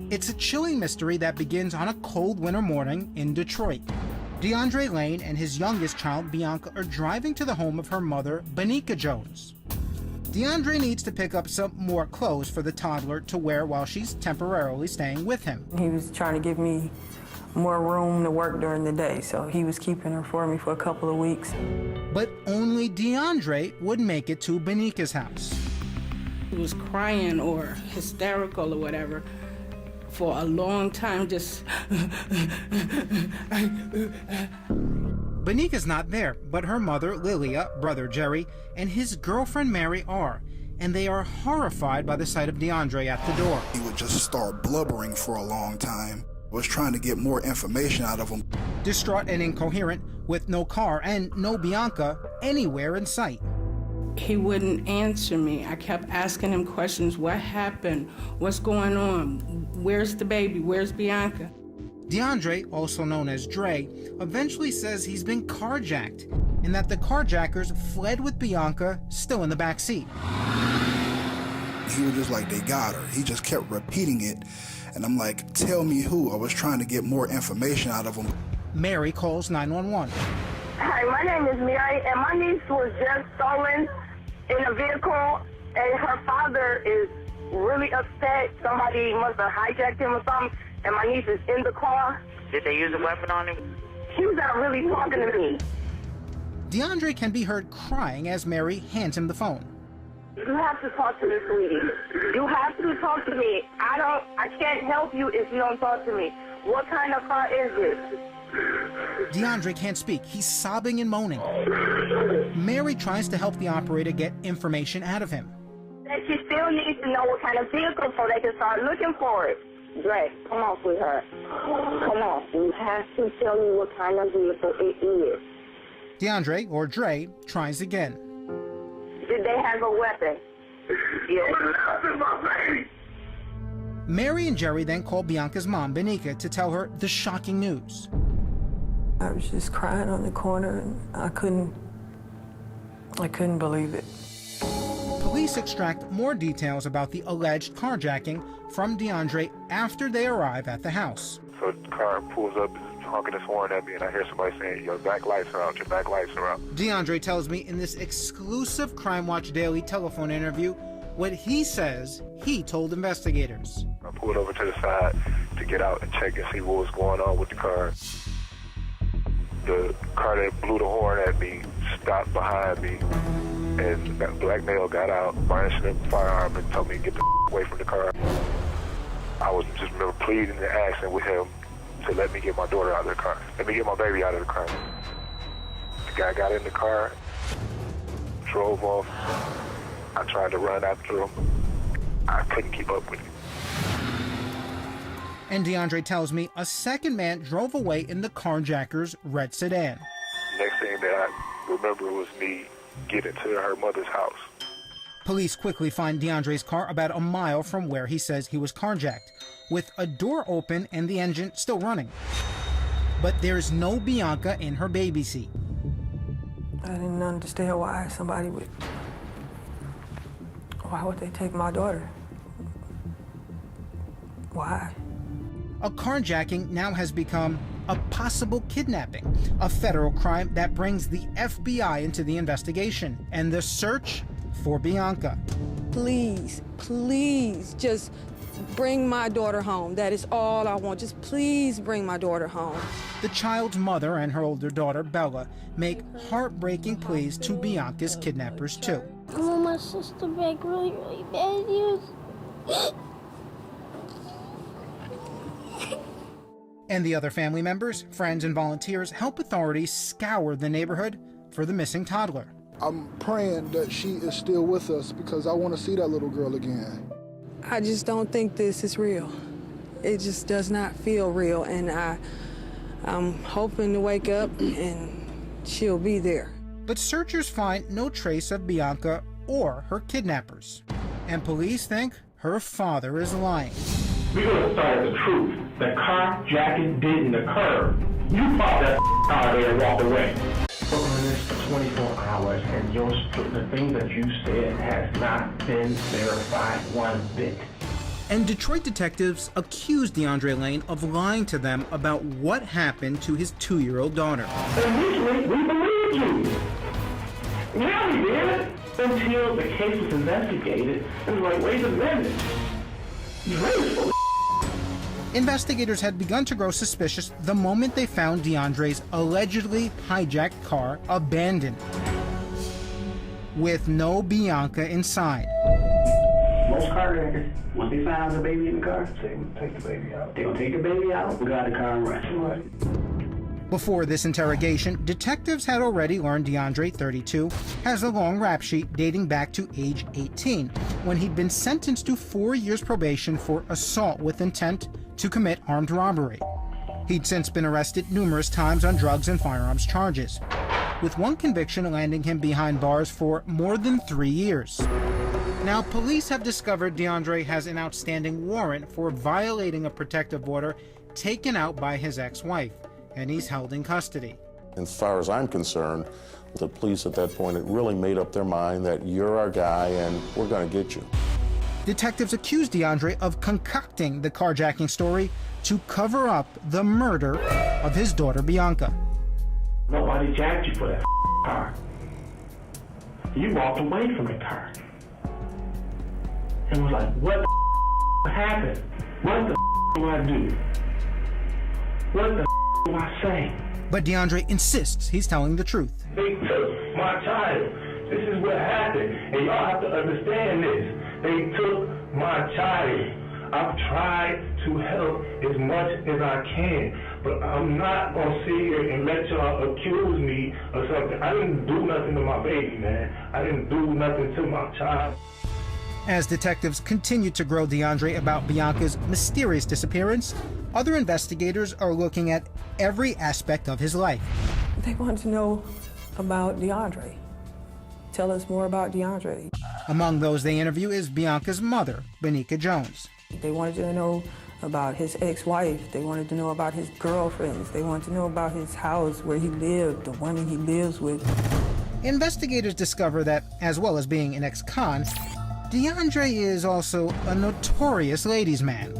It's a chilling mystery that begins on a cold winter morning in Detroit. DeAndre Lane and his youngest child, Bianca, are driving to the home of her mother, Bianca Jones. DeAndre needs to pick up some more clothes for the toddler to wear while she's temporarily staying with him. He was trying to give me more room to work during the day, so he was keeping her for me for a couple of weeks. But only DeAndre would make it to Bianca's house. He was crying or hysterical or whatever for a long time, just... Bianca's not there, but her mother, Lilia, brother Jerry, and his girlfriend Mary are, and they are horrified by the sight of DeAndre at the door. He would just start blubbering for a long time. Was trying to get more information out of him. Distraught and incoherent, with no car and no Bianca anywhere in sight. He wouldn't answer me. I kept asking him questions. What happened? What's going on? Where's the baby? Where's Bianca? DeAndre, also known as Dre, eventually says he's been carjacked and that the carjackers fled with Bianca still in the back seat. He was just like, they got her. He just kept repeating it. And I'm like, tell me who. I was trying to get more information out of him. Mary calls 911. Hi, my name is Mary, and my niece was just stolen in a vehicle, and her father is really upset. Somebody must have hijacked him or something, and my niece is in the car. Did they use a weapon on him? She was not really talking to me. DeAndre can be heard crying as Mary hands him the phone. You have to talk to me, sweetie. You have to talk to me. I can't help you if you don't talk to me. What kind of car is this? DeAndre can't speak. He's sobbing and moaning. Mary tries to help the operator get information out of him. That she still needs to know what kind of vehicle so they can start looking for it. Dre, come on, sweetheart. Come on. You have to tell me what kind of vehicle it is. DeAndre, or Dre, tries again. Did they have a weapon? Yes. Mary and Jerry then call Bianca's mom, Bianca, to tell her the shocking news. I was just crying on the corner, and I couldn't believe it. Police extract more details about the alleged carjacking from DeAndre after they arrive at the house. So the car pulls up, honking his horn at me, and I hear somebody saying, your back lights are out, your back lights are out. DeAndre tells me in this exclusive Crime Watch Daily telephone interview what he says he told investigators. I pulled over to the side to get out and check and see what was going on with the car. The car that blew the horn at me stopped behind me, and that black male got out, brandishing a firearm, and told me to get the away from the car. I was just remember pleading and asking with him to let me get my daughter out of the car. Let me get my baby out of the car. The guy got in the car, drove off. I tried to run after him. I couldn't keep up with him. And DeAndre tells me a second man drove away in the carjacker's red sedan. Next thing that I remember was me getting to her mother's house. Police quickly find DeAndre's car about a mile from where he says he was carjacked, with a door open and the engine still running. But there's no Bianca in her baby seat. I didn't understand why would they take my daughter? Why? A carjacking now has become a possible kidnapping, a federal crime that brings the FBI into the investigation and the search for Bianca. Please, please, just bring my daughter home. That is all I want. Just please bring my daughter home. The child's mother and her older daughter, Bella, make heartbreaking pleas to Bianca's kidnappers, too. I want my sister back really, really bad. And the other family members, friends, and volunteers help authorities scour the neighborhood for the missing toddler. I'm praying that she is still with us because I want to see that little girl again. I just don't think this is real. It just does not feel real, and I'm hoping to wake up and she'll be there. But searchers find no trace of Bianca or her kidnappers. And police think her father is lying. We're going to start at the truth. The carjacking didn't occur. You bought that car there and walked away. Spoken on this for 24 hours, and the thing that you said has not been verified one bit. And Detroit detectives accused DeAndre Lane of lying to them about what happened to his 2-year-old daughter. Initially, we believed you. Yeah, we did. Until the case was investigated, it was like, wait a minute. Investigators had begun to grow suspicious the moment they found DeAndre's allegedly hijacked car abandoned, with no Bianca inside. Most car wreckers, once they find the baby in the car, they take the baby out. They gonna take the baby out, we got the car and run. Right. Before this interrogation, detectives had already learned DeAndre, 32, has a long rap sheet dating back to age 18, when he'd been sentenced to 4 years probation for assault with intent to commit armed robbery. He'd since been arrested numerous times on drugs and firearms charges, with one conviction landing him behind bars for more than 3 years. Now, police have discovered DeAndre has an outstanding warrant for violating a protective order taken out by his ex-wife, and he's held in custody. As far as I'm concerned, the police at that point had really made up their mind that you're our guy and we're going to get you. Detectives accused DeAndre of concocting the carjacking story to cover up the murder of his daughter, Bianca. Nobody jacked you for that car. You walked away from the car and was like, what the happened? What the do I do? What the do I say? But DeAndre insists he's telling the truth. They took my child. This is what happened, and y'all have to understand this. They took my child. I've tried to help as much as I can, but I'm not gonna sit here and let y'all accuse me of something. I didn't do nothing to my baby, man. I didn't do nothing to my child. As detectives continue to grill DeAndre about Bianca's mysterious disappearance, other investigators are looking at every aspect of his life. They want to know about DeAndre. Tell us more about DeAndre. Among those they interview is Bianca's mother, Bianca Jones. They wanted to know about his ex-wife. They wanted to know about his girlfriends. They wanted to know about his house, where he lived, the women he lives with. Investigators discover that, as well as being an ex-con, DeAndre is also a notorious ladies' man,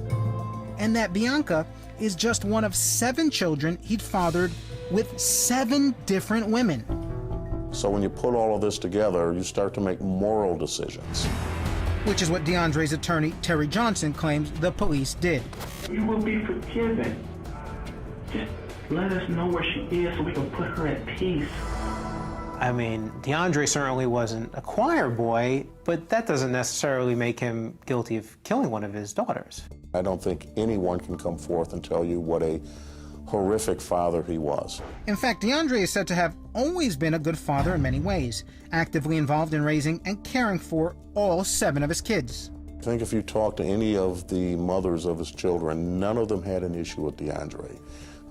and that Bianca is just one of 7 children he'd fathered with 7 different women. So when you put all of this together, you start to make moral decisions. Which is what DeAndre's attorney, Terry Johnson, claims the police did. You will be forgiven. Just let us know where she is so we can put her at peace. I mean, DeAndre certainly wasn't a choir boy, but that doesn't necessarily make him guilty of killing one of his daughters. I don't think anyone can come forth and tell you what a horrific father he was. In fact, DeAndre is said to have always been a good father in many ways, actively involved in raising and caring for all 7 of his kids. I think if you talk to any of the mothers of his children, none of them had an issue with DeAndre.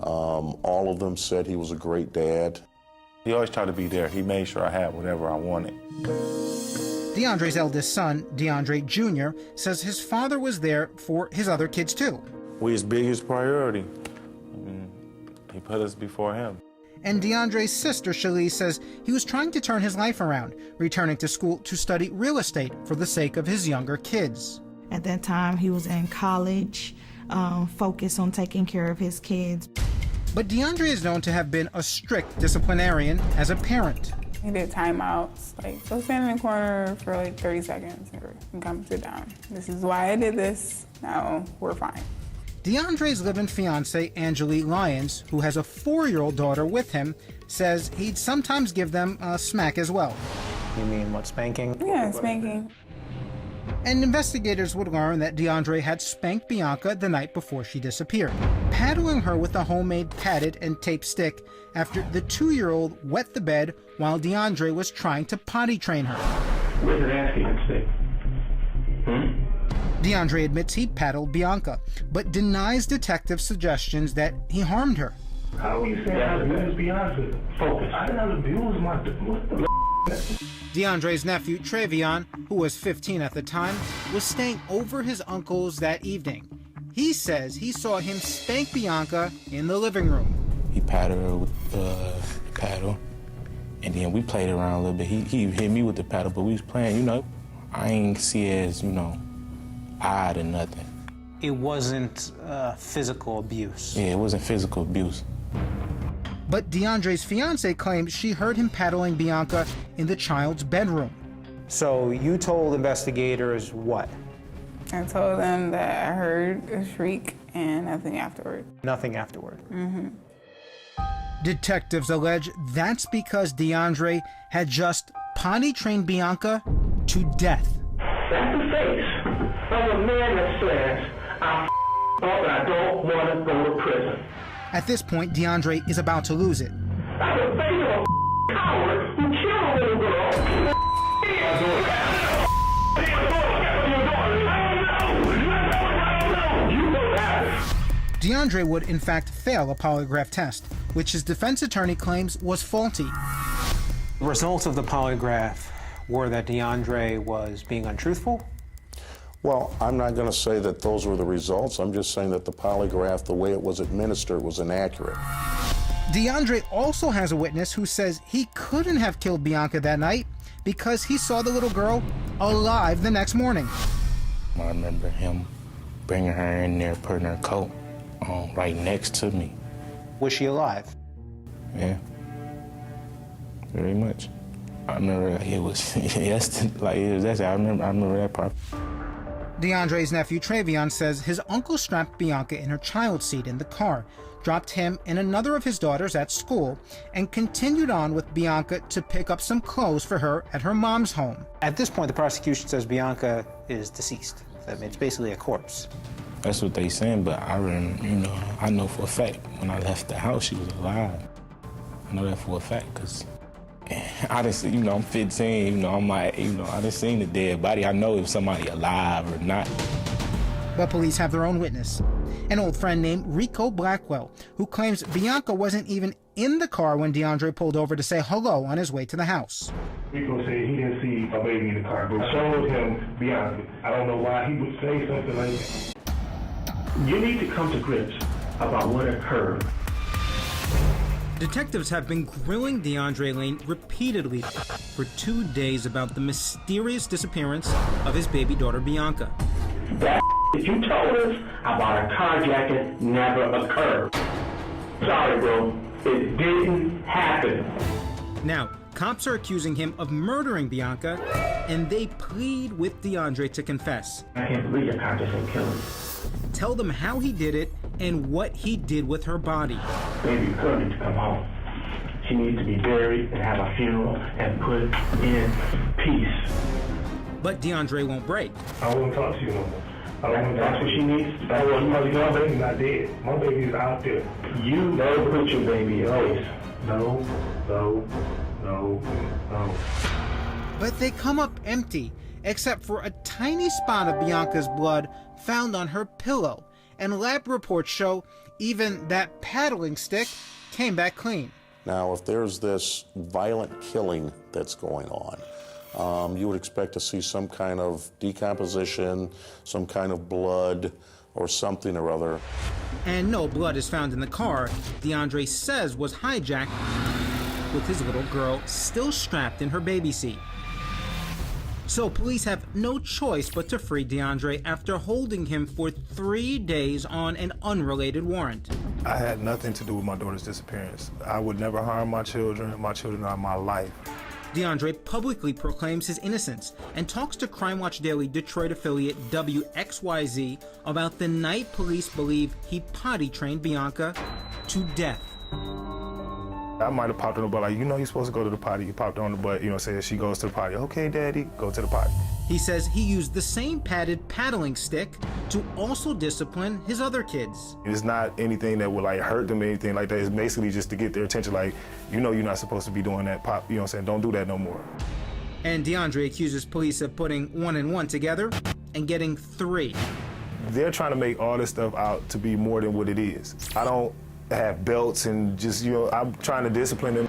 All of them said he was a great dad. He always tried to be there. He made sure I had whatever I wanted. DeAndre's eldest son, DeAndre Jr., says his father was there for his other kids too. We his biggest priority. He put us before him. And DeAndre's sister, Shalise, says he was trying to turn his life around, returning to school to study real estate for the sake of his younger kids. At that time, he was in college, focused on taking care of his kids. But DeAndre is known to have been a strict disciplinarian as a parent. He did timeouts, like go stand in the corner for like 30 seconds and come sit down. This is why I did this, now we're fine. DeAndre's live-in fiancée, Angelique Lyons, who has a 4-year-old daughter with him, says he'd sometimes give them a smack as well. You mean what, spanking? Yeah, spanking. And investigators would learn that DeAndre had spanked Bianca the night before she disappeared, paddling her with a homemade padded and taped stick after the 2-year-old wet the bed while DeAndre was trying to potty train her. Where's the asking stick? DeAndre admits he paddled Bianca, but denies detectives' suggestions that he harmed her. How are you saying I abused Bianca? Focus. I didn't abuse my... What the DeAndre's nephew, Trevion, who was 15 at the time, was staying over his uncle's that evening. He says he saw him spank Bianca in the living room. He patted her with the paddle, and then we played around a little bit. He hit me with the paddle, but we was playing, I ain't see it as, odd or nothing. it wasn't physical abuse. Yeah, it wasn't physical abuse. But DeAndre's fiance claims she heard him paddling Bianca in the child's bedroom. So you told investigators what? I told them that I heard a shriek and nothing afterward. Nothing afterward. Mm-hmm. Detectives allege that's because DeAndre had just potty trained Bianca to death. That's the face of a man that says, I up and I don't want to go to prison. At this point, DeAndre is about to lose it. That's the face of a coward who killed a little girl. DeAndre would, in fact, fail a polygraph test, which his defense attorney claims was faulty. The results of the polygraph were that DeAndre was being untruthful? Well, I'm not going to say that those were the results. I'm just saying that the polygraph, the way it was administered, was inaccurate. DeAndre also has a witness who says he couldn't have killed Bianca that night because he saw the little girl alive the next morning. I remember him bringing her in there, putting her coat on right next to me. Was she alive? Yeah, very much. I remember it was, yes, like it was that. I remember that part. DeAndre's nephew Travion says his uncle strapped Bianca in her child seat in the car, dropped him and another of his daughters at school, and continued on with Bianca to pick up some clothes for her at her mom's home. At this point, the prosecution says Bianca is deceased. That means it's basically a corpse. That's what they saying, but I know for a fact when I left the house, she was alive. I know that for a fact, because I just, I'm 15, I'm like, I just seen the dead body. I know if somebody alive or not. But police have their own witness, an old friend named Rico Blackwell, who claims Bianca wasn't even in the car when DeAndre pulled over to say hello on his way to the house. Rico said he didn't see a baby in the car, but I showed him Bianca. I don't know why he would say something like that. You need to come to grips about what occurred. Detectives have been grilling DeAndre Lane repeatedly for 2 days about the mysterious disappearance of his baby daughter Bianca. That you told us about a carjacking never occurred. Sorry, bro. It didn't happen. Now, cops are accusing him of murdering Bianca, and they plead with DeAndre to confess. I can't believe your cop just ain't killing me. Tell them how he did it and what he did with her body. Baby girl needs to come home. She needs to be buried and have a funeral and put in peace. But DeAndre won't break. I don't want to talk to you no more. That's what she needs. That's what my baby's not dead. My baby's out there. You never put your baby in place. No. But they come up empty, except for a tiny spot of Bianca's blood found on her pillow, and lab reports show even that paddling stick came back clean. Now, if there's this violent killing that's going on, you would expect to see some kind of decomposition, some kind of blood, or something or other. And no blood is found in the car DeAndre says was hijacked, with his little girl still strapped in her baby seat. So police have no choice but to free DeAndre after holding him for 3 days on an unrelated warrant. I had nothing to do with my daughter's disappearance. I would never harm my children. My children are my life. DeAndre publicly proclaims his innocence and talks to Crime Watch Daily Detroit affiliate WXYZ about the night police believe he potty trained Bianca to death. I might have popped on the butt, like, you're supposed to go to the potty. You popped on the butt, say she goes to the potty. Okay, daddy, go to the potty. He says he used the same padded paddling stick to also discipline his other kids. It's not anything that would hurt them or anything like that. It's basically just to get their attention, you're not supposed to be doing that, pop, don't do that no more. And DeAndre accuses police of putting 1 and 1 together and getting 3. They're trying to make all this stuff out to be more than what it is. I don't have belts and just, I'm trying to discipline them.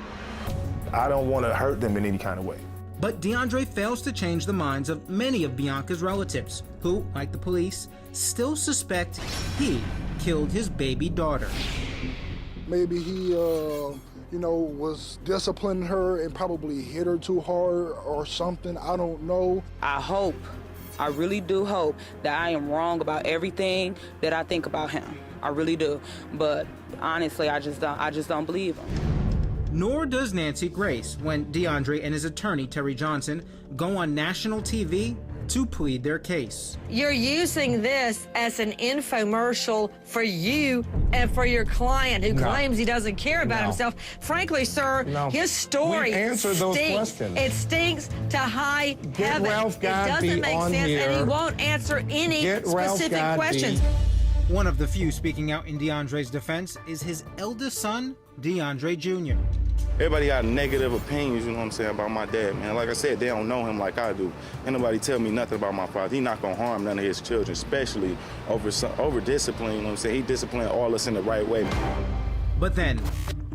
I don't want to hurt them in any kind of way. But DeAndre fails to change the minds of many of Bianca's relatives, who, like the police, still suspect he killed his baby daughter. Maybe he, was disciplining her and probably hit her too hard or something. I don't know. I hope I really do hope that I am wrong about everything that I think about him. I really do. But honestly, I just don't believe him. Nor does Nancy Grace when DeAndre and his attorney, Terry Johnson, go on national TV to plead their case. You're using this as an infomercial for you and for your client who claims he doesn't care about himself. Frankly, sir, his story answered those stinks. questions. It stinks to high Get heaven. Ralph It Godby doesn't make on sense, here. and he won't answer any Get Ralph specific Godby. questions. One of the few speaking out in DeAndre's defense is his eldest son, DeAndre Jr. Everybody got negative opinions, you know what I'm saying, about my dad, man. Like I said, they don't know him like I do. Ain't nobody tell me nothing about my father. He not gonna harm none of his children, especially over discipline, you know what I'm saying? He disciplined all us in the right way. But then,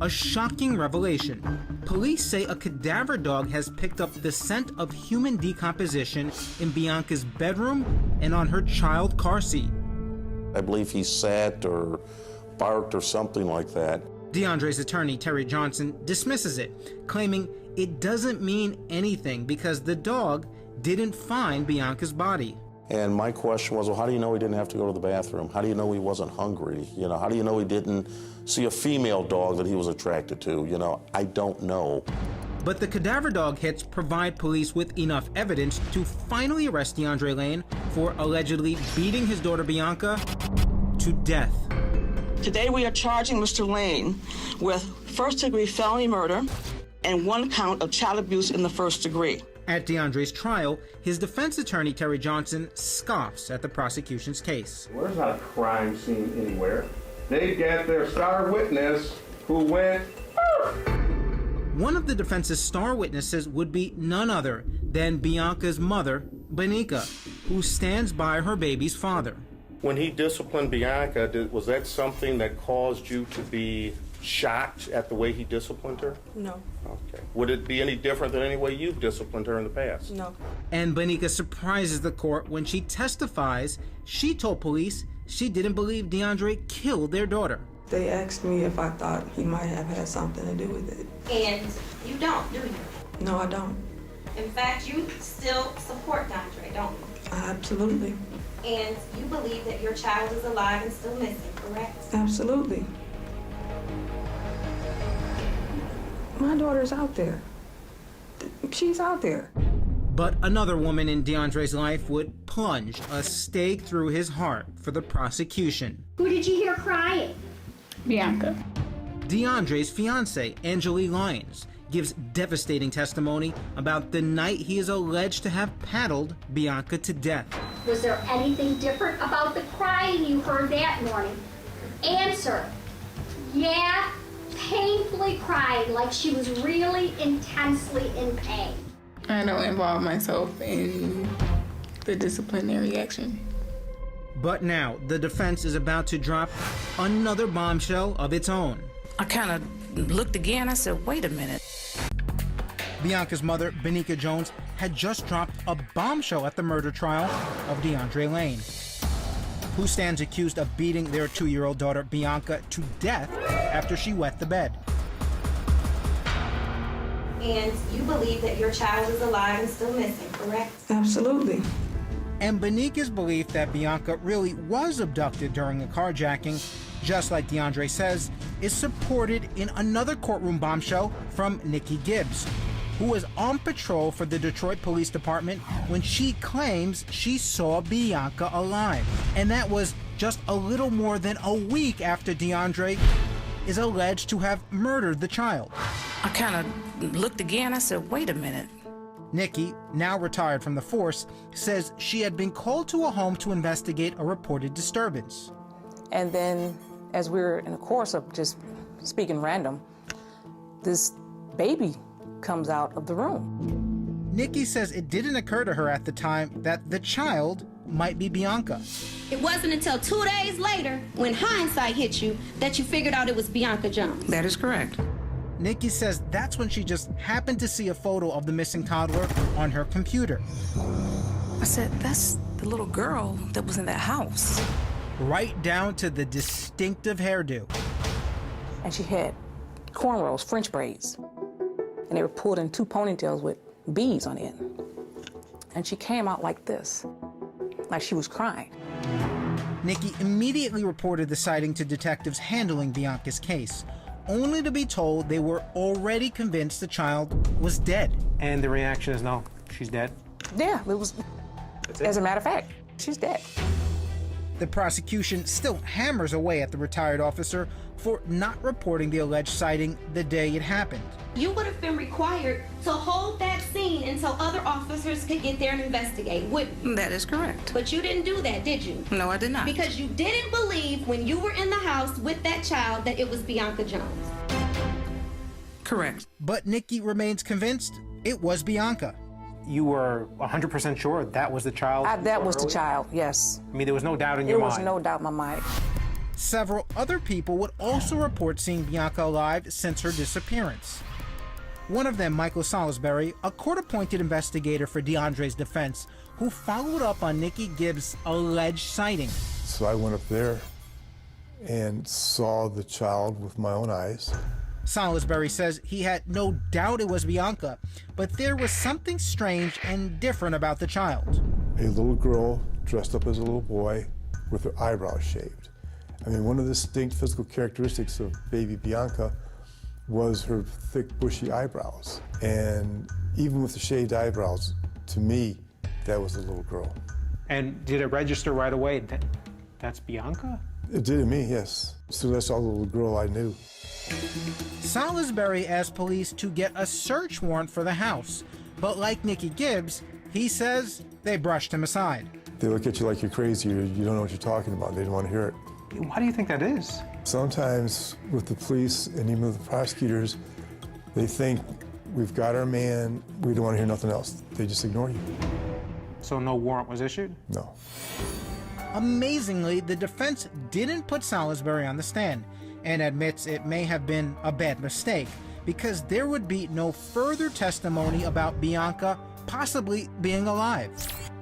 a shocking revelation. Police say a cadaver dog has picked up the scent of human decomposition in Bianca's bedroom and on her child car seat. I believe he sat or barked or something like that. DeAndre's attorney, Terry Johnson, dismisses it, claiming it doesn't mean anything because the dog didn't find Bianca's body. And my question was, well, how do you know he didn't have to go to the bathroom? How do you know he wasn't hungry? You know, how do you know he didn't see a female dog that he was attracted to? You know, I don't know. But the cadaver dog hits provide police with enough evidence to finally arrest DeAndre Lane for allegedly beating his daughter Bianca to death. Today we are charging Mr. Lane with first-degree felony murder and 1 count of child abuse in the first degree. At DeAndre's trial, his defense attorney, Terry Johnson, scoffs at the prosecution's case. Well, there's not a crime scene anywhere. They get their star witness who went... One of the defense's star witnesses would be none other than Bianca's mother, Bianca, who stands by her baby's father. When he disciplined Bianca, was that something that caused you to be shocked at the way he disciplined her? No. Okay. Would it be any different than any way you've disciplined her in the past? No. And Bianca surprises the court when she testifies she told police she didn't believe DeAndre killed their daughter. They asked me if I thought he might have had something to do with it. And you don't, do you? No, I don't. In fact, you still support DeAndre, don't you? Absolutely. And you believe that your child is alive and still missing, correct? Absolutely. My daughter's out there. She's out there. But another woman in DeAndre's life would plunge a stake through his heart for the prosecution. Who did you hear crying? Bianca. DeAndre's fiancée, Angeli Lyons, gives devastating testimony about the night he is alleged to have paddled Bianca to death. Was there anything different about the crying you heard that morning? Answer. Yeah, painfully crying like she was really intensely in pain. I don't involve myself in the disciplinary action. But now, the defense is about to drop another bombshell of its own. I kind of looked again. I said, wait a minute. Bianca's mother, Bianca Jones, had just dropped a bombshell at the murder trial of DeAndre Lane, who stands accused of beating their 2-year-old daughter, Bianca, to death after she wet the bed. And you believe that your child is alive and still missing, correct? Absolutely. And Bianca's belief that Bianca really was abducted during a carjacking, just like DeAndre says, is supported in another courtroom bombshell from Nikki Gibbs, who was on patrol for the Detroit Police Department when she claims she saw Bianca alive. And that was just a little more than a week after DeAndre is alleged to have murdered the child. I kind of looked again. I said, wait a minute. Nikki, now retired from the force, says she had been called to a home to investigate a reported disturbance. And then, as we were in the course of just speaking random, this baby comes out of the room. Nikki says it didn't occur to her at the time that the child might be Bianca. It wasn't until 2 days later, when hindsight hit you, that you figured out it was Bianca Jones. That is correct. Nikki says that's when she just happened to see a photo of the missing toddler on her computer. I said, that's the little girl that was in that house. Right down to the distinctive hairdo. And she had cornrows, French braids. And they were pulled in 2 ponytails with beads on it. And she came out like this. like she was crying. Nikki immediately reported the sighting to detectives handling Bianca's case, only to be told they were already convinced the child was dead. And the reaction is no, she's dead? Yeah, it was. As a matter of fact, she's dead. The prosecution still hammers away at the retired officer for not reporting the alleged sighting the day it happened. You would have been required to hold that scene until other officers could get there and investigate, wouldn't? That is correct. But you didn't do that, did you? No, I did not. Because you didn't believe when you were in the house with that child that it was Bianca Jones. Correct. But Nikki remains convinced it was Bianca. You were 100% sure that was the child? That was the child, yes. I mean, there was no doubt in your mind? There was no doubt in my mind. Several other people would also report seeing Bianca alive since her disappearance. One of them, Michael Salisbury, a court-appointed investigator for DeAndre's defense, who followed up on Nikki Gibbs' alleged sighting. So I went up there and saw the child with my own eyes. Salisbury says he had no doubt it was Bianca, but there was something strange and different about the child. A little girl dressed up as a little boy with her eyebrows shaved. I mean, one of the distinct physical characteristics of baby Bianca was her thick, bushy eyebrows. And even with the shaved eyebrows, to me, that was the little girl. And did it register right away that that's Bianca? It did to me, yes. So that's all the little girl I knew. Salisbury asked police to get a search warrant for the house, but like Nikki Gibbs, he says they brushed him aside. They look at you like you're crazy or you don't know what you're talking about. They don't want to hear it. Why do you think that is? Sometimes with the police and even with the prosecutors, they think we've got our man, we don't want to hear nothing else. They just ignore you. So no warrant was issued? No. Amazingly, the defense didn't put Salisbury on the stand and admits it may have been a bad mistake because there would be no further testimony about Bianca possibly being alive,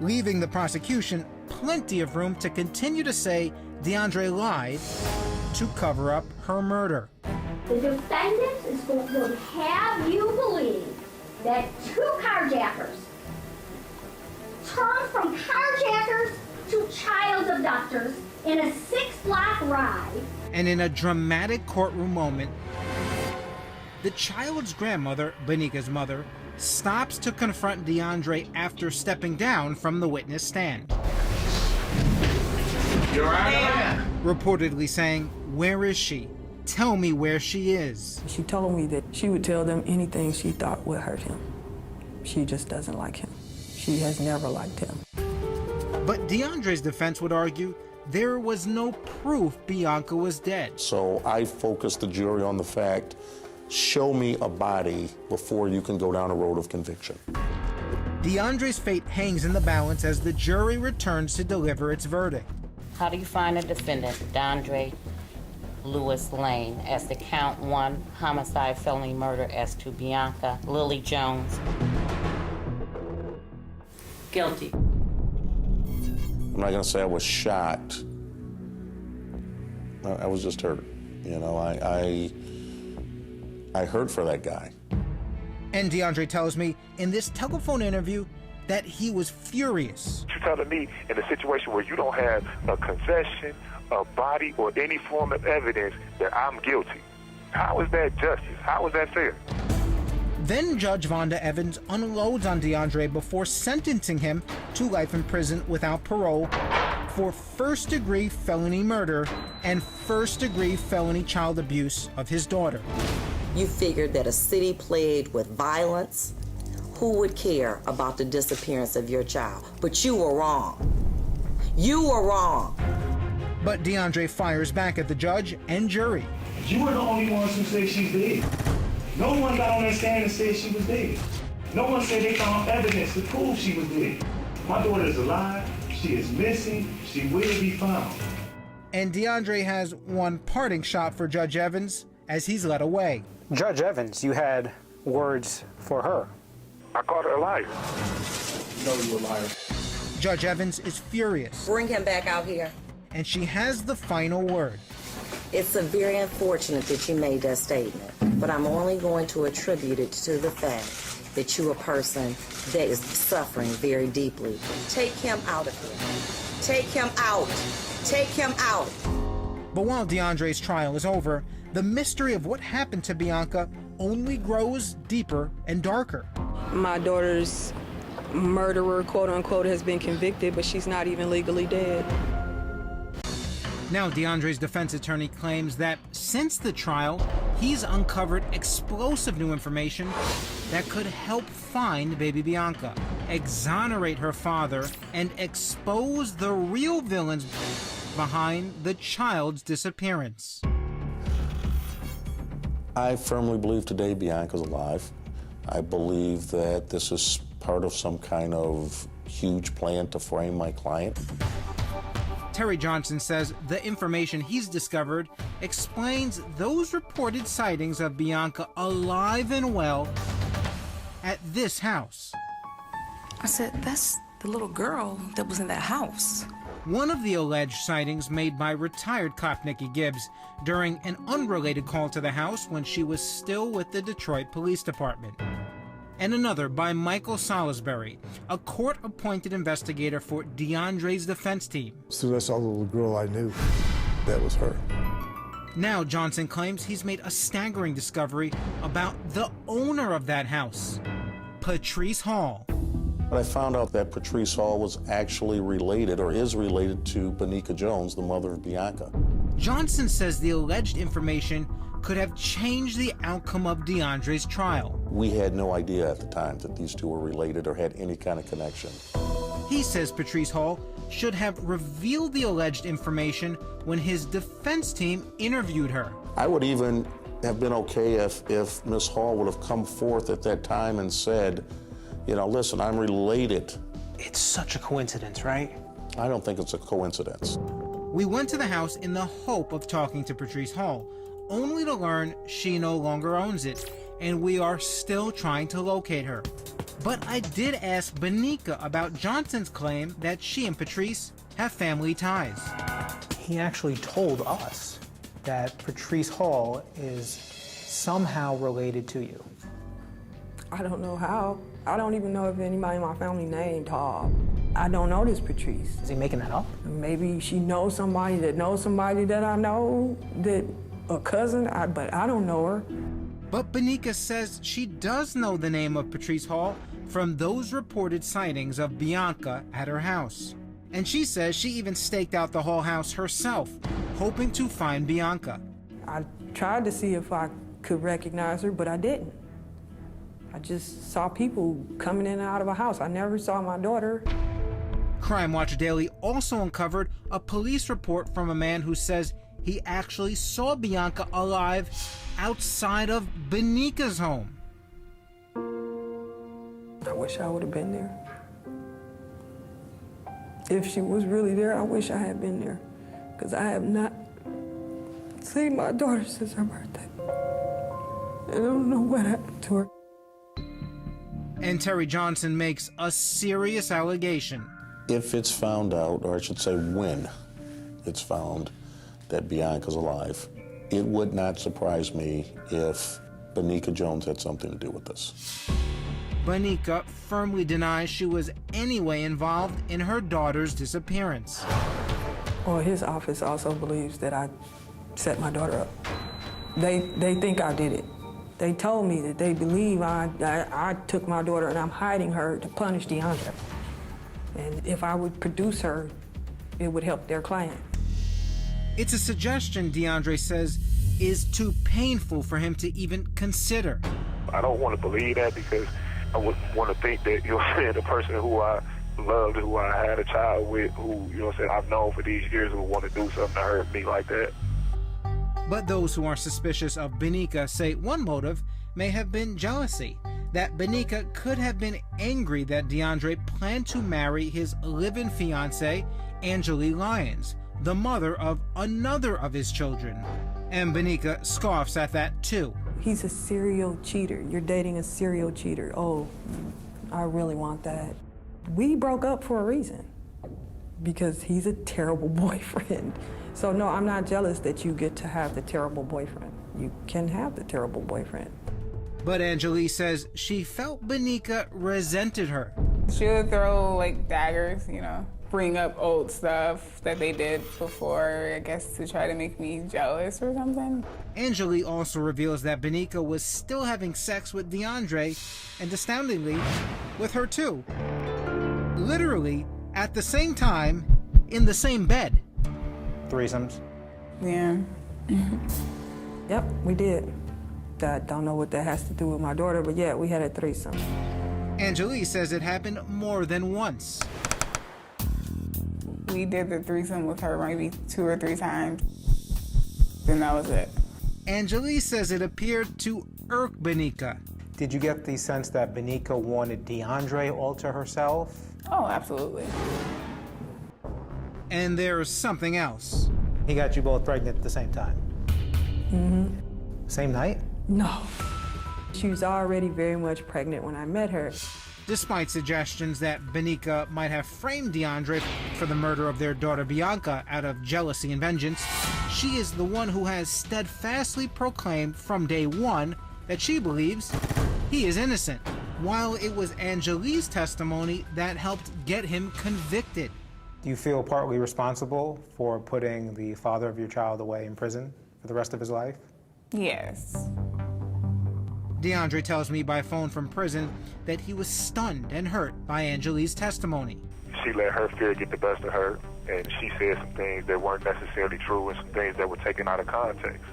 leaving the prosecution plenty of room to continue to say DeAndre lied to cover up her murder. The defendant is going to have you believe that two carjackers turned from carjackers to child abductors in a 6-block ride. And in a dramatic courtroom moment, the child's grandmother, Benica's mother, stops to confront DeAndre after stepping down from the witness stand. Your Honor. Reportedly saying, "Where is she? Tell me where she is." She told me that she would tell them anything she thought would hurt him. She just doesn't like him. She has never liked him. But DeAndre's defense would argue there was no proof Bianca was dead. So I focused the jury on the fact, show me a body before you can go down a road of conviction. DeAndre's fate hangs in the balance as the jury returns to deliver its verdict. How do you find the defendant, DeAndre Lewis Lane, as the count 1 homicide felony murder as to Bianca Lily Jones? Guilty. I'm not going to say I was shocked. I was just hurt. You know, I hurt for that guy. And DeAndre tells me in this telephone interview that he was furious. You're telling me in a situation where you don't have a confession, a body, or any form of evidence that I'm guilty. How is that justice? How is that fair? Then Judge Vonda Evans unloads on DeAndre before sentencing him to life in prison without parole for first-degree felony murder and first-degree felony child abuse of his daughter. You figured that a city plagued with violence, who would care about the disappearance of your child? But you were wrong. You were wrong. But DeAndre fires back at the judge and jury. You were the only ones who said she's dead. No one got on that stand and said she was dead. No one said they found evidence to prove she was dead. My daughter is alive. She is missing. She will be found. And DeAndre has one parting shot for Judge Evans as he's led away. Judge Evans, you had words for her. I called her a liar. No, you're a liar. Judge Evans is furious. Bring him back out here. And she has the final word. It's very unfortunate that you made that statement, but I'm only going to attribute it to the fact that you're a person that is suffering very deeply. Take him out of here. Take him out. Take him out. But while DeAndre's trial is over, the mystery of what happened to Bianca only grows deeper and darker. My daughter's murderer, quote unquote, has been convicted, but she's not even legally dead. Now DeAndre's defense attorney claims that since the trial, he's uncovered explosive new information that could help find baby Bianca, exonerate her father, and expose the real villains behind the child's disappearance. I firmly believe today Bianca's alive. I believe that this is part of some kind of huge plan to frame my client. Terry Johnson says the information he's discovered explains those reported sightings of Bianca alive and well at this house. I said, that's the little girl that was in that house. One of the alleged sightings made by retired cop Nikki Gibbs during an unrelated call to the house when she was still with the Detroit Police Department. And another by Michael Salisbury, a court-appointed investigator for DeAndre's defense team. So that's all the little girl I knew. That was her. Now Johnson claims he's made a staggering discovery about the owner of that house, Patrice Hall. But I found out that Patrice Hall was actually related, or is related, to Bianca Jones, the mother of Bianca. Johnson says the alleged information could have changed the outcome of DeAndre's trial. We had no idea at the time that these two were related or had any kind of connection. He says Patrice Hall should have revealed the alleged information when his defense team interviewed her. I would even have been okay if Miss Hall would have come forth at that time and said, you know, listen, I'm related. It's such a coincidence, right? I don't think it's a coincidence. We went to the house in the hope of talking to Patrice Hall, only to learn she no longer owns it, and we are still trying to locate her. But I did ask Bianca about Johnson's claim that she and Patrice have family ties. He actually told us that Patrice Hall is somehow related to you. I don't know how. I don't even know if anybody in my family named Hall. I don't know this Patrice. Is he making that up? Maybe she knows somebody that I know, that a cousin, but I don't know her. But Bianca says she does know the name of Patrice Hall from those reported sightings of Bianca at her house. And she says she even staked out the Hall house herself, hoping to find Bianca. I tried to see if I could recognize her, but I didn't. I just saw people coming in and out of a house. I never saw my daughter. Crime Watch Daily also uncovered a police report from a man who says he actually saw Bianca alive outside of Bianca's home. I wish I would have been there. If she was really there, I wish I had been there, because I have not seen my daughter since her birthday. And I don't know what happened to her. And Terry Johnson makes a serious allegation. If it's found out, or I should say when it's found that Bianca's alive, it would not surprise me if Bianca Jones had something to do with this. Bianca firmly denies she was anyway involved in her daughter's disappearance. Well, his office also believes that I set my daughter up. They think I did it. They told me that they believe I took my daughter and I'm hiding her to punish DeAndre. And if I would produce her, it would help their client. It's a suggestion, DeAndre says, is too painful for him to even consider. I don't want to believe that, because I would want to think that, you know what I'm saying, the person who I loved, who I had a child with, who, you know what I'm saying, I've known for these years, would want to do something to hurt me like that. But those who are suspicious of Bianca say one motive may have been jealousy, that Bianca could have been angry that DeAndre planned to marry his live-in fiancée, Angelique Lyons, the mother of another of his children. And Bianca scoffs at that too. He's a serial cheater. You're dating a serial cheater. Oh, I really want that. We broke up for a reason, because he's a terrible boyfriend. So no, I'm not jealous that you get to have the terrible boyfriend. You can have the terrible boyfriend. But Angelique says she felt Bianca resented her. She would throw like daggers, bring up old stuff that they did before, I guess to try to make me jealous or something. Angelique also reveals that Bianca was still having sex with DeAndre, and astoundingly, with her too. Literally, at the same time, in the same bed. Threesomes? Yeah. Yep, we did. I don't know what that has to do with my daughter, but yeah, we had a threesome. Angelique says it happened more than once. We did the threesome with her maybe 2 or 3 times, and that was it. Angelique says it appeared to irk Bianca. Did you get the sense that Bianca wanted DeAndre all to herself? Oh, absolutely. And there's something else. He got you both pregnant at the same time? Mm-hmm. Same night? No. She was already very much pregnant when I met her. Despite suggestions that Bianca might have framed DeAndre for the murder of their daughter Bianca out of jealousy and vengeance, she is the one who has steadfastly proclaimed from day one that she believes he is innocent, while it was Angelique's testimony that helped get him convicted. Do you feel partly responsible for putting the father of your child away in prison for the rest of his life? Yes. DeAndre tells me by phone from prison that he was stunned and hurt by Angelique's testimony. She let her fear get the best of her, and she said some things that weren't necessarily true and some things that were taken out of context.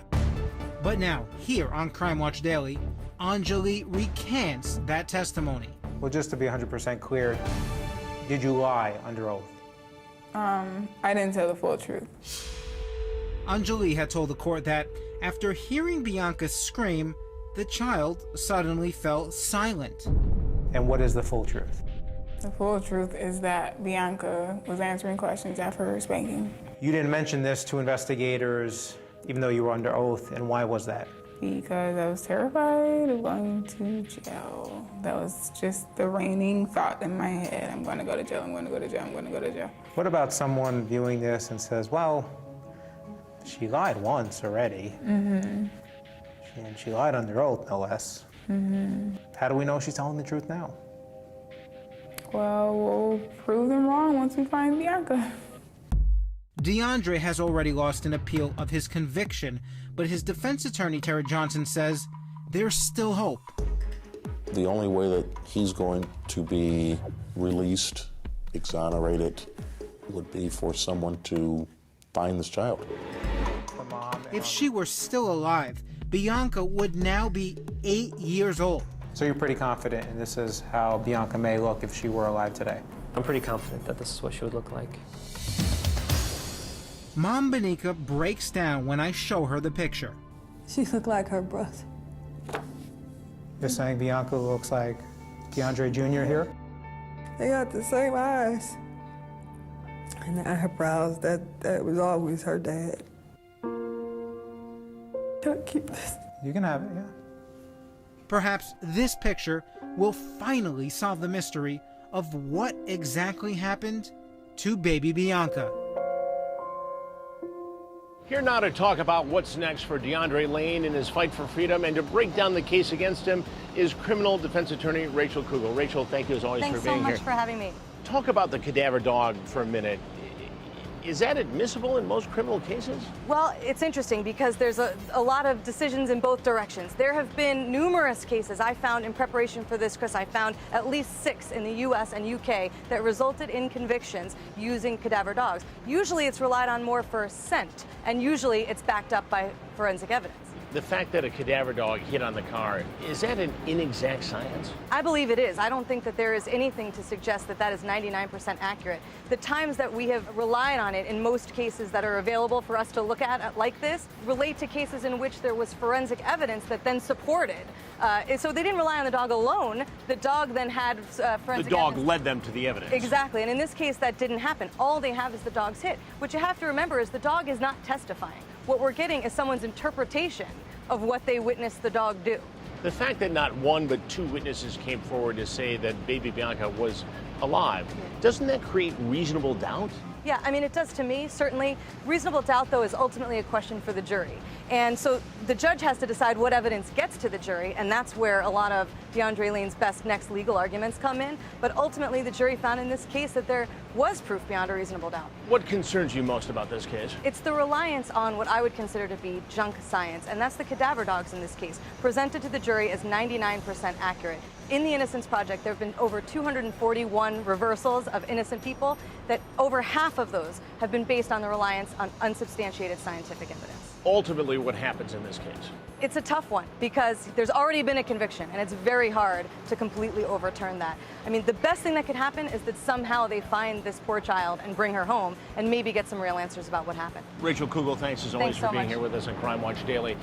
But now, here on Crime Watch Daily, Angelique recants that testimony. Well, just to be 100% clear, did you lie under oath? I didn't tell the full truth. Angelique had told the court that after hearing Bianca scream, the child suddenly fell silent. And what is the full truth? The full truth is that Bianca was answering questions after her spanking. You didn't mention this to investigators, even though you were under oath, and why was that? Because I was terrified of going to jail. That was just the reigning thought in my head. I'm going to go to jail, I'm going to go to jail, I'm going to go to jail. What about someone viewing this and says, well, she lied once already. Mm-hmm. And she lied under oath, no less. Mm-hmm. How do we know she's telling the truth now? Well, we'll prove them wrong once we find Bianca. DeAndre has already lost an appeal of his conviction, but his defense attorney, Terry Johnson, says there's still hope. The only way that he's going to be released, exonerated, would be for someone to find this child. If she were still alive, Bianca would now be 8 years old. So you're pretty confident, and this is how Bianca may look if she were alive today? I'm pretty confident that this is what she would look like. Mom Bianca breaks down when I show her the picture. She looked like her brother. You're saying Bianca looks like DeAndre Jr. here? They got the same eyes. And the eyebrows, that was always her dad. Don't keep this. You can have it, yeah. Perhaps this picture will finally solve the mystery of what exactly happened to baby Bianca. Here now to talk about what's next for DeAndre Lane in his fight for freedom and to break down the case against him is criminal defense attorney Rachel Kugel. Rachel, thank you as always for being here. Thanks so much for having me. Talk about the cadaver dog for a minute. Is that admissible in most criminal cases? Well, it's interesting because there's a lot of decisions in both directions. There have been numerous cases I found in preparation for this, Chris. I found at least 6 in the US and UK that resulted in convictions using cadaver dogs. Usually it's relied on more for scent, and usually it's backed up by forensic evidence. The fact that a cadaver dog hit on the car, is that an inexact science? I believe it is. I don't think that there is anything to suggest that that is 99% accurate. The times that we have relied on it in most cases that are available for us to look at like this relate to cases in which there was forensic evidence that then supported. So they didn't rely on the dog alone. The dog then had forensic The dog evidence. led them to the evidence. Exactly, and in this case that didn't happen. All they have is the dog's hit. What you have to remember is the dog is not testifying. What we're getting is someone's interpretation of what they witnessed the dog do. The fact that not one but 2 witnesses came forward to say that baby Bianca was alive, doesn't that create reasonable doubt? Yeah, I mean, it does to me, certainly. Reasonable doubt, though, is ultimately a question for the jury. And so the judge has to decide what evidence gets to the jury, and that's where a lot of DeAndre Lane's best next legal arguments come in. But ultimately, the jury found in this case that there was proof beyond a reasonable doubt. What concerns you most about this case? It's the reliance on what I would consider to be junk science, and that's the cadaver dogs in this case, presented to the jury as 99% accurate. In the Innocence Project, there have been over 241 reversals of innocent people, that over half of those have been based on the reliance on unsubstantiated scientific evidence. Ultimately, what happens in this case? It's a tough one because there's already been a conviction, and it's very hard to completely overturn that. I mean, the best thing that could happen is that somehow they find this poor child and bring her home and maybe get some real answers about what happened. Rachel Kugel, thanks as always Thanks for so being much. here with us on Crime Watch Daily.